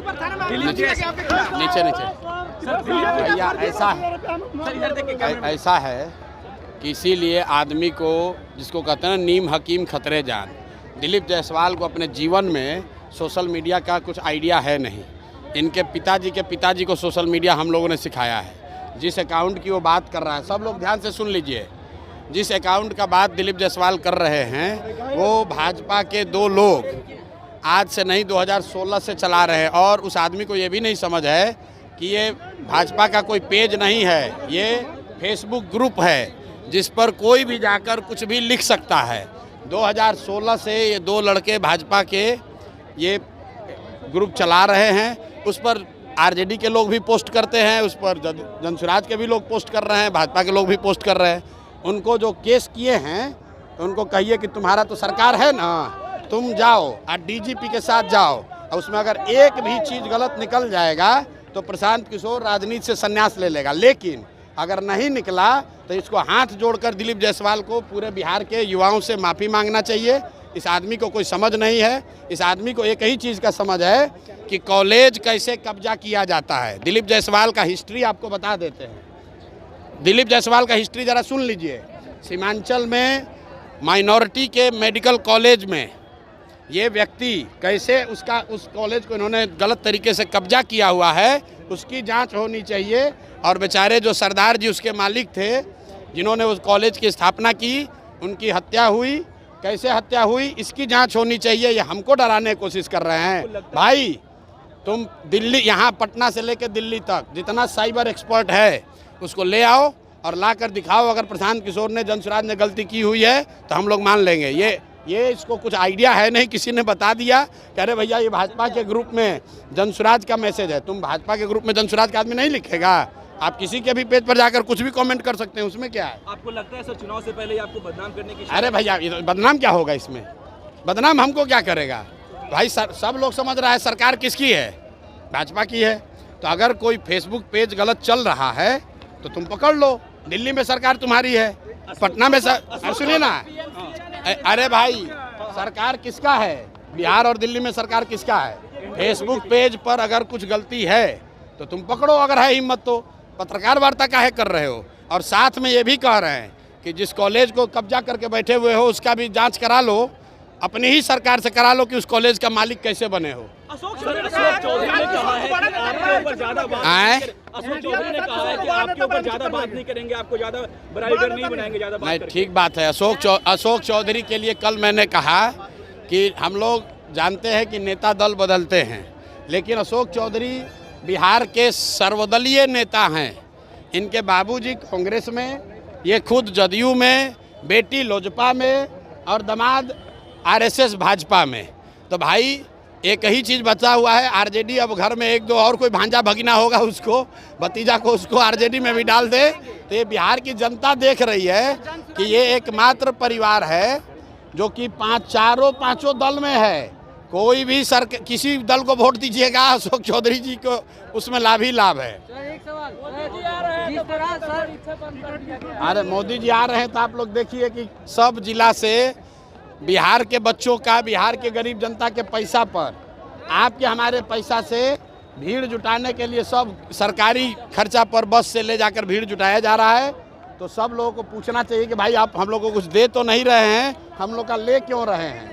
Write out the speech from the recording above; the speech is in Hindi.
नीचे भैया ऐसा है कि इसीलिए आदमी को, जिसको कहते हैं ना नीम हकीम खतरे जान, दिलीप जायसवाल को अपने जीवन में सोशल मीडिया का कुछ आइडिया है नहीं। इनके पिताजी को सोशल मीडिया हम लोगों ने सिखाया है। जिस अकाउंट की वो बात कर रहा है, सब लोग ध्यान से सुन लीजिए, जिस अकाउंट का बात दिलीप जायसवाल कर रहे हैं वो भाजपा के 2 लोग आज से नहीं 2016 से चला रहे हैं। और उस आदमी को ये भी नहीं समझ है कि ये भाजपा का कोई पेज नहीं है, ये फेसबुक ग्रुप है जिस पर कोई भी जाकर कुछ भी लिख सकता है। 2016 से ये 2 लड़के भाजपा के ये ग्रुप चला रहे हैं। उस पर आरजेडी के लोग भी पोस्ट करते हैं, उस पर जनसुराज के भी लोग पोस्ट कर रहे हैं, भाजपा के लोग भी पोस्ट कर रहे हैं। उनको जो केस किए हैं तो उनको कहिए कि तुम्हारा तो सरकार है ना, तुम जाओ और डीजीपी के साथ जाओ, और उसमें अगर एक भी चीज़ गलत निकल जाएगा तो प्रशांत किशोर राजनीति से संन्यास ले लेगा। लेकिन अगर नहीं निकला तो इसको हाथ जोड़कर दिलीप जायसवाल को पूरे बिहार के युवाओं से माफ़ी मांगना चाहिए। इस आदमी को कोई समझ नहीं है। इस आदमी को एक ही चीज़ का समझ है कि कॉलेज कैसे कब्जा किया जाता है। दिलीप जायसवाल का हिस्ट्री आपको बता देते हैं। दिलीप जायसवाल का हिस्ट्री ज़रा सुन लीजिए। सीमांचल में माइनॉरिटी के मेडिकल कॉलेज में ये व्यक्ति कैसे उस कॉलेज को इन्होंने गलत तरीके से कब्जा किया हुआ है, उसकी जांच होनी चाहिए। और बेचारे जो सरदार जी उसके मालिक थे, जिन्होंने उस कॉलेज की स्थापना की, उनकी हत्या हुई, कैसे हत्या हुई, इसकी जांच होनी चाहिए। ये हमको डराने की कोशिश कर रहे हैं। भाई तुम दिल्ली, यहाँ पटना से लेकर दिल्ली तक जितना साइबर एक्सपर्ट है उसको ले आओ और ला कर दिखाओ। अगर प्रशांत किशोर ने, जनसुराज ने गलती की हुई है तो हम लोग मान लेंगे। ये इसको कुछ आइडिया है नहीं, किसी ने बता दिया कि अरे भैया ये भाजपा के ग्रुप में जनसुराज का मैसेज है। तुम भाजपा के ग्रुप में जनसुराज का आदमी नहीं लिखेगा। आप किसी के भी पेज पर जाकर कुछ भी कमेंट कर सकते हैं, उसमें क्या है? आपको लगता है सर चुनाव से पहले आपको बदनाम करने की? अरे भैया बदनाम क्या होगा इसमें? बदनाम हमको क्या करेगा भाई? सब लोग समझ रहा है सरकार किसकी है, भाजपा की है। तो अगर कोई फेसबुक पेज गलत चल रहा है तो तुम पकड़ लो। दिल्ली में सरकार तुम्हारी है, पटना में सुनिए ना, अरे भाई सरकार किसका है? बिहार और दिल्ली में सरकार किसका है? फेसबुक पेज पर अगर कुछ गलती है तो तुम पकड़ो, अगर है हिम्मत तो। पत्रकार वार्ता काहे कर रहे हो? और साथ में ये भी कह रहे हैं कि जिस कॉलेज को कब्जा करके बैठे हुए हो उसका भी जांच करा लो, अपनी ही सरकार से करा लो कि उस कॉलेज का मालिक कैसे बने हो। अशोक चौधरी ने कहा है कि आपके ऊपर ज्यादा बात नहीं करेंगे, आपको ज्यादा बराबर नहीं बनाएंगे, ज्यादा बात नहीं। ठीक बात है। अशोक चौधरी के लिए कल मैंने कहा कि हम लोग जानते हैं कि नेता दल बदलते हैं, लेकिन अशोक चौधरी बिहार के सर्वदलीय नेता हैं। इनके बाबूजी कांग्रेस में, ये खुद जदयू में, बेटी लोजपा में और दामाद आरएसएस भाजपा में। तो भाई एक ही चीज़ बचा हुआ है आरजेडी। अब घर में 1-2 और कोई भांजा भगीना होगा, उसको भतीजा को उसको आरजेडी में भी डाल दे। तो ये बिहार की जनता देख रही है कि ये एकमात्र परिवार है जो कि पांचों दल में है। कोई भी किसी दल को वोट दीजिएगा, अशोक चौधरी जी को उसमें लाभ ही लाभ है। अरे मोदी जी आ रहे हैं तो आप लोग देखिए कि सब जिला से बिहार के बच्चों का, बिहार के गरीब जनता के पैसा पर, आपके हमारे पैसा से भीड़ जुटाने के लिए सब सरकारी खर्चा पर बस से ले जाकर भीड़ जुटाया जा रहा है। तो सब लोगों को पूछना चाहिए कि भाई आप हम लोग को कुछ दे तो नहीं रहे हैं, हम लोग का ले क्यों रहे हैं?